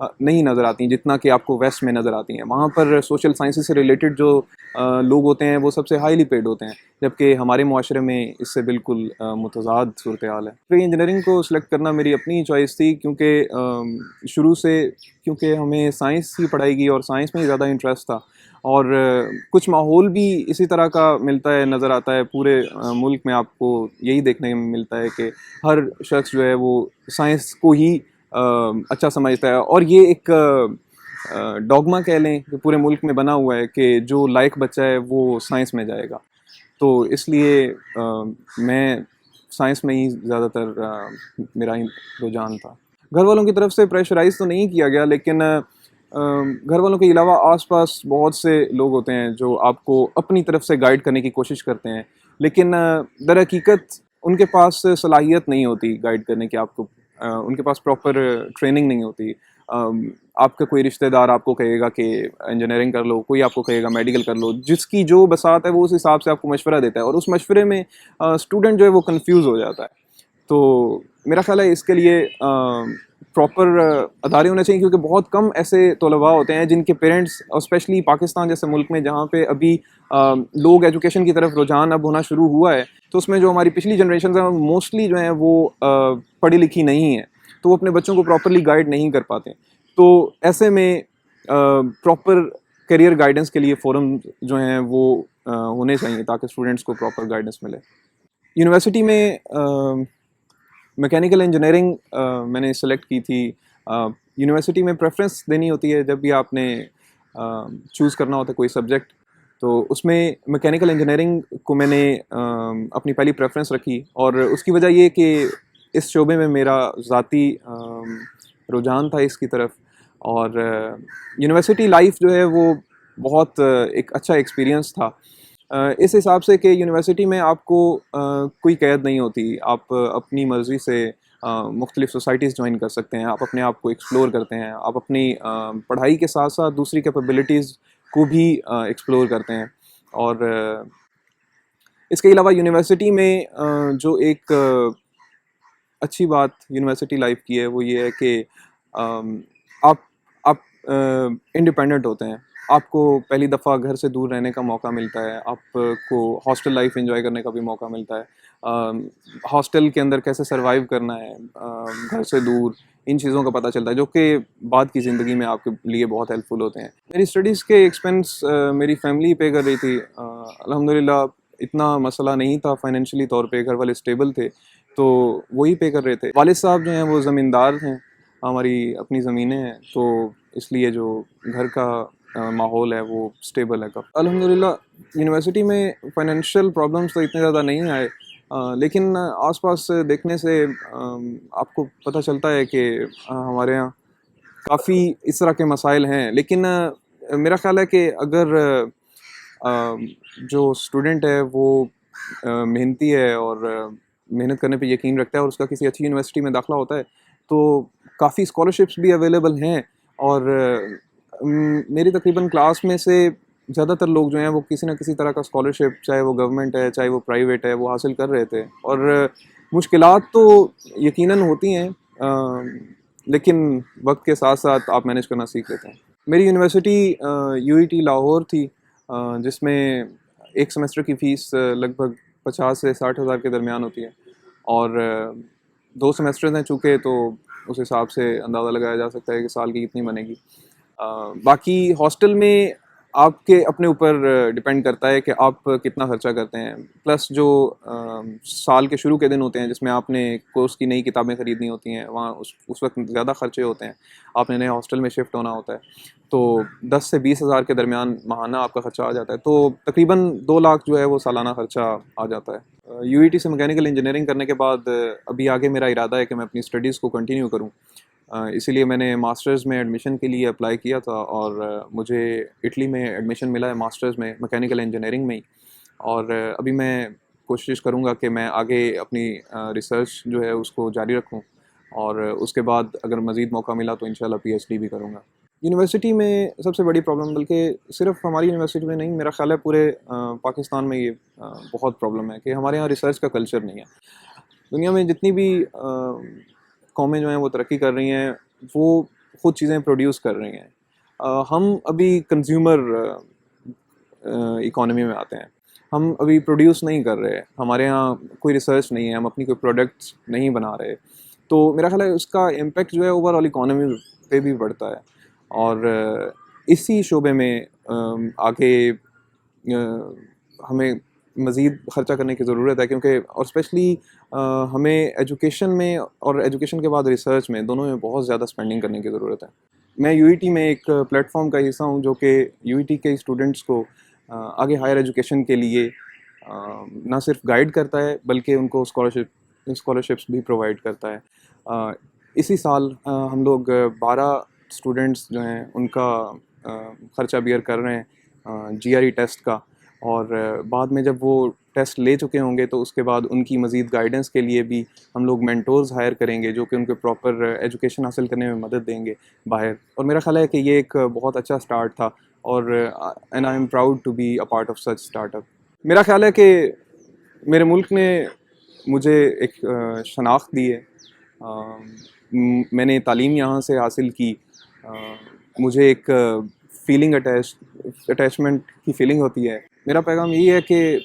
نہیں نظر آتی ہیں جتنا کہ آپ کو ویسٹ میں نظر آتی ہیں. وہاں پر سوشل سائنسز سے ریلیٹڈ جو لوگ ہوتے ہیں وہ سب سے ہائیلی پیڈ ہوتے ہیں, جبکہ ہمارے معاشرے میں اس سے بالکل متضاد صورتحال ہے. پری انجینئرنگ کو سلیکٹ کرنا میری اپنی چوائس تھی, کیونکہ شروع سے کیونکہ ہمیں سائنس ہی پڑھائی گئی اور سائنس میں ہی زیادہ انٹرسٹ تھا, اور کچھ ماحول بھی اسی طرح کا ملتا ہے, نظر آتا ہے پورے ملک میں. آپ کو یہی دیکھنے میں ملتا ہے کہ ہر شخص جو ہے وہ سائنس کو ہی اچھا سمجھتا ہے, اور یہ ایک ڈوگما کہہ لیں کہ پورے ملک میں بنا ہوا ہے کہ جو لائق بچہ ہے وہ سائنس میں جائے گا. تو اس لیے میں سائنس میں ہی زیادہ تر میرا رجحان تھا. گھر والوں کی طرف سے پریشرائز تو نہیں کیا گیا, لیکن گھر والوں کے علاوہ آس پاس بہت سے لوگ ہوتے ہیں جو آپ کو اپنی طرف سے گائیڈ کرنے کی کوشش کرتے ہیں, لیکن در حقیقت ان کے پاس صلاحیت نہیں ہوتی گائیڈ کرنے کی. آپ کو ان کے پاس پراپر ٹریننگ نہیں ہوتی. آپ کا کوئی رشتہ دار آپ کو کہے گا کہ انجینئرنگ کر لو, کوئی آپ کو کہے گا میڈیکل کر لو, جس کی جو بساط ہے وہ اس حساب سے آپ کو مشورہ دیتا ہے, اور اس مشورے میں اسٹوڈنٹ جو ہے وہ کنفیوز ہو جاتا ہے. تو میرا خیال ہے اس کے لیے پراپر ادارے ہونے چاہیے, کیونکہ بہت کم ایسے طلباء ہوتے ہیں جن کے پیرنٹس, اسپیشلی پاکستان جیسے ملک میں جہاں پہ ابھی لوگ ایجوکیشن کی طرف رجحان اب ہونا شروع ہوا ہے, تو اس میں جو ہماری پچھلی جنریشنز ہیں موسٹلی جو ہیں وہ پڑھی لکھی نہیں ہیں, تو وہ اپنے بچوں کو پراپرلی گائیڈ نہیں کر پاتے. تو ایسے میں پراپر کیریئر گائیڈنس کے لیے فورم جو ہیں وہ ہونے چاہیے تاکہ اسٹوڈنٹس کو پراپر گائیڈنس ملے. یونیورسٹی میں میکینیکل انجینئرنگ میں نے سلیکٹ کی تھی. یونیورسٹی میں پریفرنس دینی ہوتی ہے جب بھی آپ نے چوز کرنا ہوتا ہے کوئی سبجیکٹ, تو اس میں میکینیکل انجینئرنگ کو میں نے اپنی پہلی پریفرنس رکھی, اور اس کی وجہ یہ کہ اس شعبے میں میرا ذاتی رجحان تھا اس کی طرف, اور یونیورسٹی لائف جو ہے وہ بہت ایک اچھا ایکسپیرینس تھا اس حساب سے کہ یونیورسٹی میں آپ کو کوئی قید نہیں ہوتی. آپ اپنی مرضی سے مختلف سوسائٹیز جوائن کر سکتے ہیں, آپ اپنے آپ کو ایکسپلور کرتے ہیں, آپ اپنی پڑھائی کے ساتھ ساتھ دوسری کیپیبلٹیز کو بھی ایکسپلور کرتے ہیں. اور اس کے علاوہ یونیورسٹی میں جو ایک اچھی بات یونیورسٹی لائف کی ہے وہ یہ ہے کہ آپ انڈیپینڈنٹ ہوتے ہیں. آپ کو پہلی دفعہ گھر سے دور رہنے کا موقع ملتا ہے, آپ کو ہاسٹل لائف انجوائے کرنے کا بھی موقع ملتا ہے, ہاسٹل کے اندر کیسے سروائیو کرنا ہے گھر سے دور, ان چیزوں کا پتہ چلتا ہے, جو کہ بعد کی زندگی میں آپ کے لیے بہت ہیلپ فل ہوتے ہیں. میری اسٹڈیز کے ایکسپینس میری فیملی پے کر رہی تھی. الحمدللہ اتنا مسئلہ نہیں تھا فائنینشلی طور پہ, گھر والے اسٹیبل تھے تو وہی پے کر رہے تھے. والد صاحب جو ہیں وہ زمیندار ہیں, ہماری اپنی زمینیں ہیں, تو اس لیے جو گھر کا ماحول ہے وہ اسٹیبل ہے. الحمدللہ یونیورسٹی میں فائنینشیل پرابلمس تو اتنے زیادہ نہیں آئے, لیکن آس پاس دیکھنے سے آپ کو پتہ چلتا ہے کہ ہمارے یہاں کافی اس طرح کے مسائل ہیں. لیکن میرا خیال ہے کہ اگر جو اسٹوڈنٹ ہے وہ محنتی ہے اور محنت کرنے پہ یقین رکھتا ہے اور اس کا کسی اچھی یونیورسٹی میں داخلہ ہوتا ہے, تو کافی اسکالرشپس بھی اویلیبل ہیں. اور میری تقریباً کلاس میں سے زیادہ تر لوگ جو ہیں وہ کسی نہ کسی طرح کا اسکالرشپ, چاہے وہ گورنمنٹ ہے چاہے وہ پرائیویٹ ہے, وہ حاصل کر رہے تھے. اور مشکلات تو یقیناً ہوتی ہیں, لیکن وقت کے ساتھ ساتھ آپ مینیج کرنا سیکھ لیتے ہیں. میری یونیورسٹی UET لاہور تھی, جس میں ایک سیمسٹر کی فیس لگ بھگ 50,000 سے 60,000 کے درمیان ہوتی ہے, اور 2 سیمسٹرز ہیں چونکہ, تو اس حساب سے اندازہ لگایا جا سکتا ہے کہ سال کی کتنی بنے گی. باقی ہاسٹل میں آپ کے اپنے اوپر ڈپینڈ کرتا ہے کہ آپ کتنا خرچہ کرتے ہیں, پلس جو سال کے شروع کے دن ہوتے ہیں جس میں آپ نے کورس کی نئی کتابیں خریدنی ہوتی ہیں, وہاں اس وقت زیادہ خرچے ہوتے ہیں. آپ نے نئے ہاسٹل میں شفٹ ہونا ہوتا ہے, تو 10 سے 20,000 کے درمیان ماہانہ آپ کا خرچہ آ جاتا ہے. تو تقریباً 2 لاکھ جو ہے وہ سالانہ خرچہ آ جاتا ہے. UET سے میکینیکل انجینئرنگ کرنے کے بعد ابھی آگے میرا ارادہ ہے کہ میں اپنی اسٹڈیز کو کنٹینیو کروں. اسی لیے میں نے ماسٹرز میں ایڈمیشن کے لیے اپلائی کیا تھا, اور مجھے اٹلی میں ایڈمیشن ملا ہے ماسٹرز میں میکینیکل انجینئرنگ میں ہی. اور ابھی میں کوشش کروں گا کہ میں آگے اپنی ریسرچ جو ہے اس کو جاری رکھوں, اور اس کے بعد اگر مزید موقع ملا تو انشاءاللہ PhD بھی کروں گا. یونیورسٹی میں سب سے بڑی پرابلم, بلکہ صرف ہماری یونیورسٹی میں نہیں, میرا خیال ہے پورے پاکستان میں یہ بہت پرابلم ہے کہ ہمارے یہاں ریسرچ کا کلچر نہیں ہے. دنیا میں جتنی بھی قومیں جو ہیں وہ ترقی کر رہی ہیں, وہ خود چیزیں پروڈیوس کر رہی ہیں. ہم ابھی کنزیومر اکانومی میں آتے ہیں. ہم ابھی پروڈیوس نہیں کر رہے, ہمارے یہاں کوئی ریسرچ نہیں ہے, ہم اپنی کوئی پروڈکٹس نہیں بنا رہے. تو میرا خیال ہے اس کا امپیکٹ جو ہے اوور آل اکانومی پہ بھی پڑتا ہے. اور اسی شعبے میں آگے ہمیں مزید خرچہ کرنے کی ضرورت ہے, کیونکہ اور اسپیشلی ہمیں ایجوکیشن میں اور ایجوکیشن کے بعد ریسرچ میں دونوں میں بہت زیادہ اسپینڈنگ کرنے کی ضرورت ہے. میں یو ای ٹی میں ایک پلیٹ فارم کا حصہ ہوں جو کہ یو ای ٹی کے اسٹوڈنٹس کو آگے ہائر ایجوکیشن کے لیے نہ صرف گائیڈ کرتا ہے بلکہ ان کو اسکالرشپس بھی پرووائڈ کرتا ہے. اسی سال ہم لوگ 12 اسٹوڈنٹس جو ہیں ان کا خرچہ بیئر کر رہے ہیں جی آر ای ٹیسٹ کا, اور بعد میں جب وہ ٹیسٹ لے چکے ہوں گے تو اس کے بعد ان کی مزید گائیڈنس کے لیے بھی ہم لوگ مینٹورز ہائر کریں گے جو کہ ان کو پراپر ایجوکیشن حاصل کرنے میں مدد دیں گے باہر. اور میرا خیال ہے کہ یہ ایک بہت اچھا اسٹارٹ تھا, اور and I am proud to be a part of such startup. میرا خیال ہے کہ میرے ملک نے مجھے ایک شناخت دی ہے. میں نے تعلیم یہاں سے حاصل کی, مجھے ایک فیلنگ اٹیچمنٹ کی فیلنگ ہوتی ہے. میرا پیغام یہی ہے کہ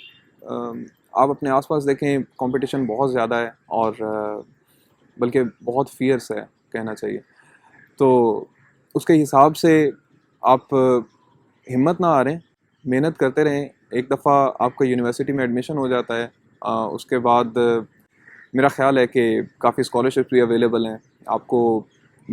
آپ اپنے آس پاس دیکھیں, کمپٹیشن بہت زیادہ ہے اور بلکہ بہت فیئرس ہے کہنا چاہیے. تو اس کے حساب سے آپ ہمت نہ ہاریں, محنت کرتے رہیں. ایک دفعہ آپ کا یونیورسٹی میں ایڈمیشن ہو جاتا ہے, اس کے بعد میرا خیال ہے کہ کافی اسکالرشپس بھی اویلیبل ہیں آپ کو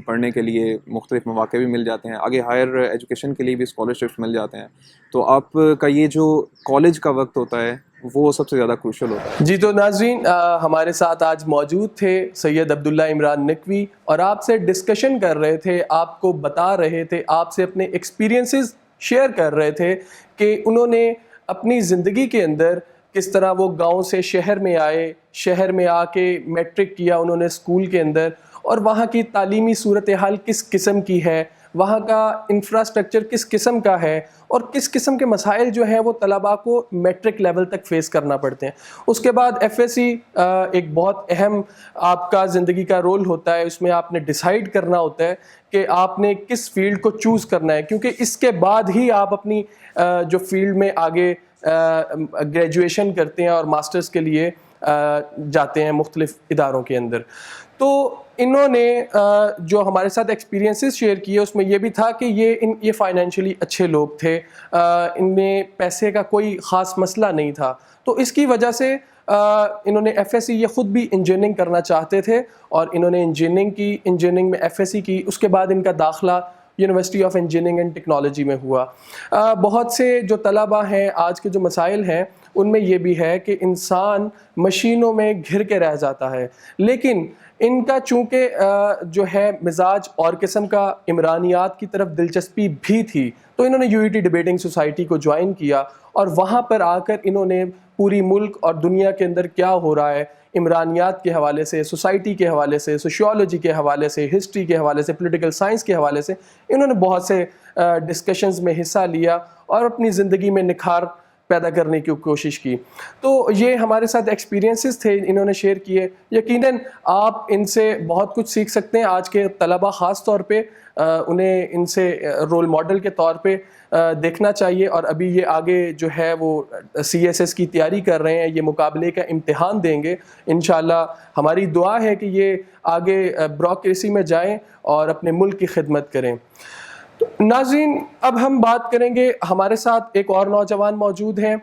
پڑھنے کے لیے, مختلف مواقع بھی مل جاتے ہیں, آگے ہائر ایجوکیشن کے لیے بھی اسکالرشپس مل جاتے ہیں. تو آپ کا یہ جو کالج کا وقت ہوتا ہے وہ سب سے زیادہ کروشل ہوتا ہے. جی تو ناظرین, ہمارے ساتھ آج موجود تھے سید عبداللہ عمران نقوی, اور آپ سے ڈسکشن کر رہے تھے, آپ کو بتا رہے تھے, آپ سے اپنے ایکسپیرینسز شیئر کر رہے تھے کہ انہوں نے اپنی زندگی کے اندر کس طرح وہ گاؤں سے شہر میں آئے, شہر میں آ کے میٹرک کیا انہوں نے اسکول کے اندر, اور وہاں کی تعلیمی صورتحال کس قسم کی ہے, وہاں کا انفراسٹرکچر کس قسم کا ہے, اور کس قسم کے مسائل جو ہیں وہ طلباء کو میٹرک لیول تک فیس کرنا پڑتے ہیں. اس کے بعد ایف ایس سی ایک بہت اہم آپ کا زندگی کا رول ہوتا ہے, اس میں آپ نے ڈیسائیڈ کرنا ہوتا ہے کہ آپ نے کس فیلڈ کو چوز کرنا ہے, کیونکہ اس کے بعد ہی آپ اپنی جو فیلڈ میں آگے گریجویشن کرتے ہیں اور ماسٹرز کے لیے جاتے ہیں مختلف اداروں کے اندر. تو انہوں نے جو ہمارے ساتھ ایکسپیرینسز شیئر کیے اس میں یہ بھی تھا کہ یہ فائنینشلی اچھے لوگ تھے, ان میں پیسے کا کوئی خاص مسئلہ نہیں تھا. تو اس کی وجہ سے انہوں نے ایف ایس سی, یہ خود بھی انجینئرنگ کرنا چاہتے تھے اور انہوں نے انجینئرنگ میں ایف ایس سی کی. اس کے بعد ان کا داخلہ university of engineering and technology میں ہوا. بہت سے جو طلباء ہیں, آج کے جو مسائل ہیں ان میں یہ بھی ہے کہ انسان مشینوں میں گھر کے رہ جاتا ہے, لیکن ان کا چونکہ جو ہے مزاج اور قسم کا, عمرانیات کی طرف دلچسپی بھی تھی, تو انہوں نے U E T debating society کو جوائن کیا, اور وہاں پر آ کر انہوں نے پوری ملک اور دنیا کے اندر کیا ہو رہا ہے عمرانیات کے حوالے سے, سوسائٹی کے حوالے سے, سوشیولوجی کے حوالے سے, ہسٹری کے حوالے سے, پولیٹیکل سائنس کے حوالے سے, انہوں نے بہت سے ڈسکشنز میں حصہ لیا اور اپنی زندگی میں نکھار پیدا کرنے کی کوشش کی. تو یہ ہمارے ساتھ ایکسپیرینسز تھے انہوں نے شیئر کیے. یقیناً آپ ان سے بہت کچھ سیکھ سکتے ہیں. آج کے طلباء خاص طور پہ انہیں ان سے رول ماڈل کے طور پہ دیکھنا چاہیے, اور ابھی یہ آگے جو ہے وہ سی ایس ایس کی تیاری کر رہے ہیں, یہ مقابلے کا امتحان دیں گے. انشاءاللہ ہماری دعا ہے کہ یہ آگے بیوروکریسی میں جائیں اور اپنے ملک کی خدمت کریں. ناظرین, اب ہم بات کریں گے, ہمارے ساتھ ایک اور نوجوان موجود ہیں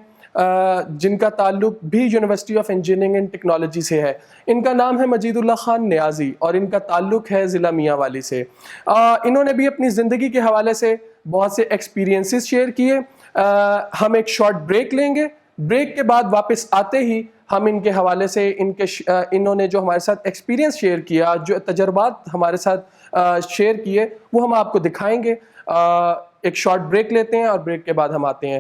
جن کا تعلق بھی university of engineering and technology سے ہے. ان کا نام ہے مجید اللہ خان نیازی, اور ان کا تعلق ہے ضلع میاں والی سے. انہوں نے بھی اپنی زندگی کے حوالے سے بہت سے ایکسپیرینسز شیئر کیے. ہم ایک شارٹ بریک لیں گے, بریک کے بعد واپس آتے ہی ہم ان کے حوالے سے انہوں نے جو ہمارے ساتھ ایکسپیرینس شیئر کیا, جو تجربات ہمارے ساتھ شیئر کیے, وہ ہم آپ کو دکھائیں گے. ایک شارٹ بریک لیتے ہیں اور بریک کے بعد ہم آتے ہیں.